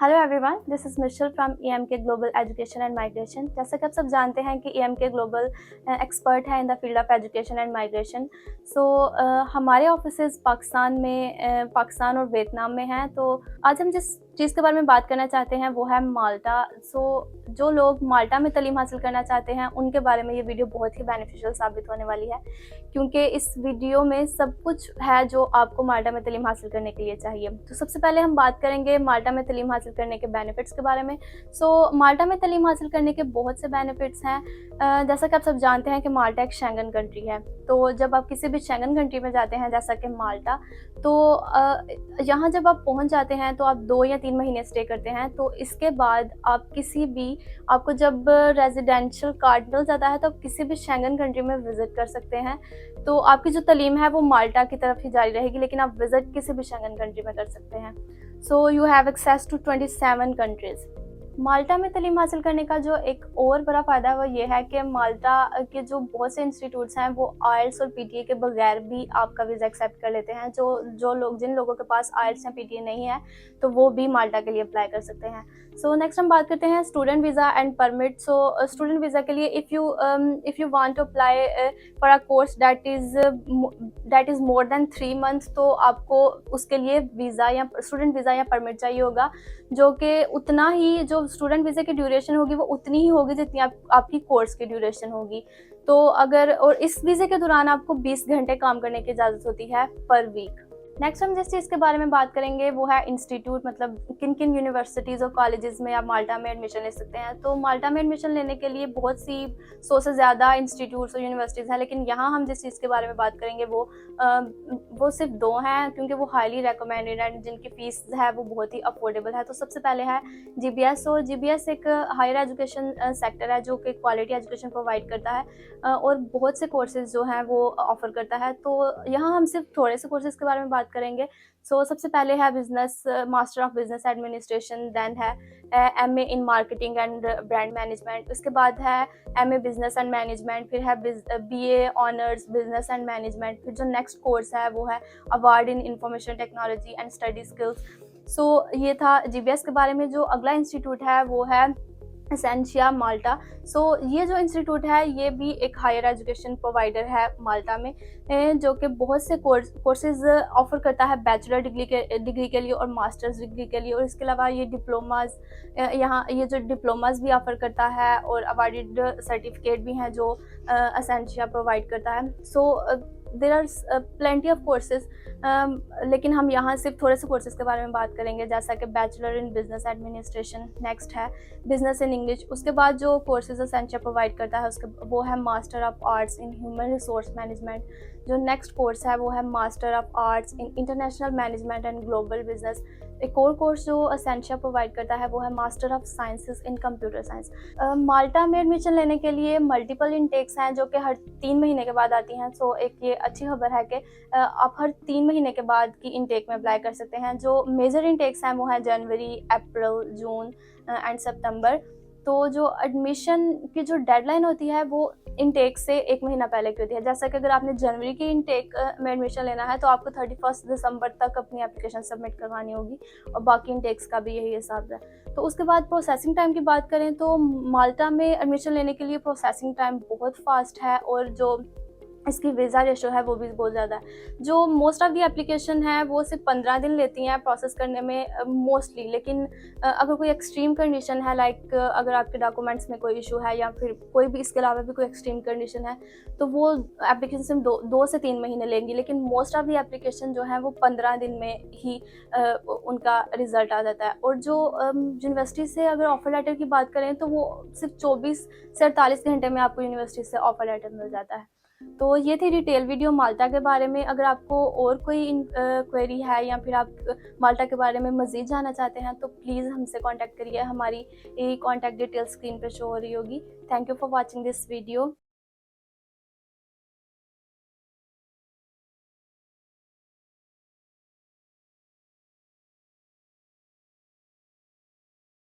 Hello everyone, this is Michelle from EMK global education and migration. जैसा कि आप सब जानते हैं कि EMK ग्लोबल एक्सपर्ट है in the field of education and migration. हमारे ऑफिसेज पाकिस्तान और वियतनाम में हैं। तो आज हम जिस चीज़ के बारे में बात करना चाहते हैं वो है माल्टा। जो लोग माल्टा में तालीम हासिल करना चाहते हैं उनके बारे में ये वीडियो बहुत ही बेनिफिशियल साबित होने वाली है, क्योंकि इस वीडियो में सब कुछ है जो आपको माल्टा में तालीम हासिल करने के लिए चाहिए। तो सबसे पहले हम बात करेंगे माल्टा में तालीम हासिल करने के बेनिफिट्स के बारे में। माल्टा में तालीम हासिल करने के बहुत से बेनिफिट्स हैं। जैसा कि आप सब जानते हैं कि माल्टा एक शेंगन कंट्री है। तो जब आप किसी भी शेंगन कंट्री में जाते हैं जैसा कि माल्टा, तो यहाँ जब आप पहुँच जाते हैं तो आप 2 या 3 महीने स्टे करते हैं। तो इसके बाद आपको जब रेजिडेंशियल कार्ड मिल जाता है तो आप किसी भी शेंगन कंट्री में विज़िट कर सकते हैं। तो आपकी जो तालीम है वो माल्टा की तरफ ही जारी रहेगी, लेकिन आप विज़िट किसी भी शेंगन कंट्री में कर सकते हैं। So you have access to 27 countries. Malta में तालीम हासिल करने का जो एक और बड़ा फ़ायदा है वो ये है कि माल्टा के जो बहुत से इंस्टीट्यूट्स हैं वो आईएलटीएस और पीटीए के बगैर भी आपका वीज़ा एक्सेप्ट कर लेते हैं। जिन लोगों के पास आईएलटीएस या पीटीए नहीं है तो वो भी माल्टा के लिए अप्लाई कर सकते हैं। नेक्स्ट हम बात करते हैं student visa and permit. Student visa के लिए if you want to apply for a course that is more than 3 months, तो आपको उसके लिए वीज़ा या स्टूडेंट वीज़ा या परमिट चाहिए होगा, जो कि उतना ही जो स्टूडेंट वीज़ा की ड्यूरेशन होगी वो उतनी ही होगी जितनी आपकी कोर्स की ड्यूरेशन होगी। और इस वीज़े के दौरान आपको 20 घंटे काम करने की इजाज़त होती है पर वीक। नेक्स्ट हम जिस चीज़ के बारे में बात करेंगे वो है इंस्टीट्यूट, मतलब किन किन यूनिवर्सिटीज़ और कॉलेजेस में आप माल्टा में एडमिशन ले सकते हैं। तो माल्टा में एडमिशन लेने के लिए बहुत सी 100 से ज़्यादा इंस्टीट्यूट्स और यूनिवर्सिटीज़ हैं, लेकिन यहाँ हम जिस चीज़ के बारे में बात करेंगे वो सिर्फ 2 हैं, क्योंकि वो हाईली रिकमेंडेड एंड जिनकी फ़ीस है वो बहुत ही अफोर्डेबल है। तो सबसे पहले है GBS। GBS एक हायर एजुकेशन सेक्टर है जो कि क्वालिटी एजुकेशन प्रोवाइड करता है और बहुत से कोर्सेज़ जो हैं वो ऑफ़र करता है। तो यहाँ हम सिर्फ थोड़े से कोर्सेज़ के बारे में बात करेंगे। सबसे पहले है master of business administration, then है MA in marketing and brand management, उसके बाद है MA बिजनेस एंड मैनेजमेंट, फिर है BA honours business and management, फिर जो नेक्स्ट कोर्स है वो है award in information technology and study skills. ये था GBS के बारे में। जो अगला इंस्टीट्यूट है वो है एसेंशिया माल्टा। ये जो इंस्टीट्यूट है ये भी एक हायर एजुकेशन प्रोवाइडर है माल्टा में, जो कि बहुत से कोर्सेज ऑफर करता है बैचलर डिग्री के लिए और मास्टर्स डिग्री के लिए। और इसके अलावा ये ये जो डिप्लोमास भी ऑफर करता है और अवार्डेड सर्टिफिकेट भी हैं जो एसेंशिया प्रोवाइड करता है। There are plenty of courses, लेकिन हम यहाँ सिर्फ थोड़े से कोर्सेज के बारे में बात करेंगे, जैसा कि bachelor in business administration, next है बिजनेस इन इंग्लिश। उसके बाद जो कोर्सेज एसेंशिया प्रोवाइड करता है वो है master of arts in human resource management. जो नेक्स्ट कोर्स है वो है master of arts in international management and global business. एक और कोर्स जो एसेंशिया प्रोवाइड करता है वो है master of sciences in computer science. Malta में एडमिशन लेने के लिए मल्टीपल इनटेक्स हैं जो कि हर 3 महीने के बाद आती हैं। एक ये अच्छी खबर है कि आप हर 3 महीने के बाद की इनटेक में अप्लाई कर सकते हैं। जो मेजर इनटेक्स हैं वो हैं जनवरी, अप्रैल, जून एंड सितंबर। तो जो एडमिशन की जो डेडलाइन होती है वो इनटेक से 1 महीना पहले की होती है। जैसा कि अगर आपने जनवरी की इनटेक में एडमिशन लेना है तो आपको 31 दिसंबर तक अपनी एप्लीकेशन सबमिट करवानी होगी, और बाकी इनटेक्स का भी यही हिसाब है। तो उसके बाद प्रोसेसिंग टाइम की बात करें तो माल्टा में एडमिशन लेने के लिए प्रोसेसिंग टाइम बहुत फास्ट है, और जो इसकी वीज़ा रेशो है वो भी बहुत ज़्यादा है। जो मोस्ट ऑफ दी एप्लीकेशन है वो सिर्फ 15 दिन लेती हैं प्रोसेस करने में मोस्टली। लेकिन अगर कोई एक्सट्रीम कंडीशन है, लाइक अगर आपके डॉक्यूमेंट्स में कोई इशू है या फिर कोई भी इसके अलावा भी कोई एक्सट्रीम कंडीशन है, तो वो एप्लीकेशन सिर्फ 2 से 3 महीने लेंगी। लेकिन मोस्ट ऑफ दी एप्लीकेशन जो है वो 15 दिन में ही उनका रिज़ल्ट आ जाता है। और जो यूनिवर्सिटी से अगर ऑफ़र लेटर की बात करें तो वो सिर्फ 24 से 48 घंटे में आपको यूनिवर्सिटी से ऑफ़र लेटर मिल जाता है। तो ये थी डिटेल वीडियो माल्टा के बारे में। अगर आपको और कोई क्वेरी है या फिर आप माल्टा के बारे में मज़ीद जानना चाहते हैं तो प्लीज़ हमसे कांटेक्ट करिए। हमारी कॉन्टैक्ट डिटेल स्क्रीन पे शो हो रही होगी। Thank you for watching this video.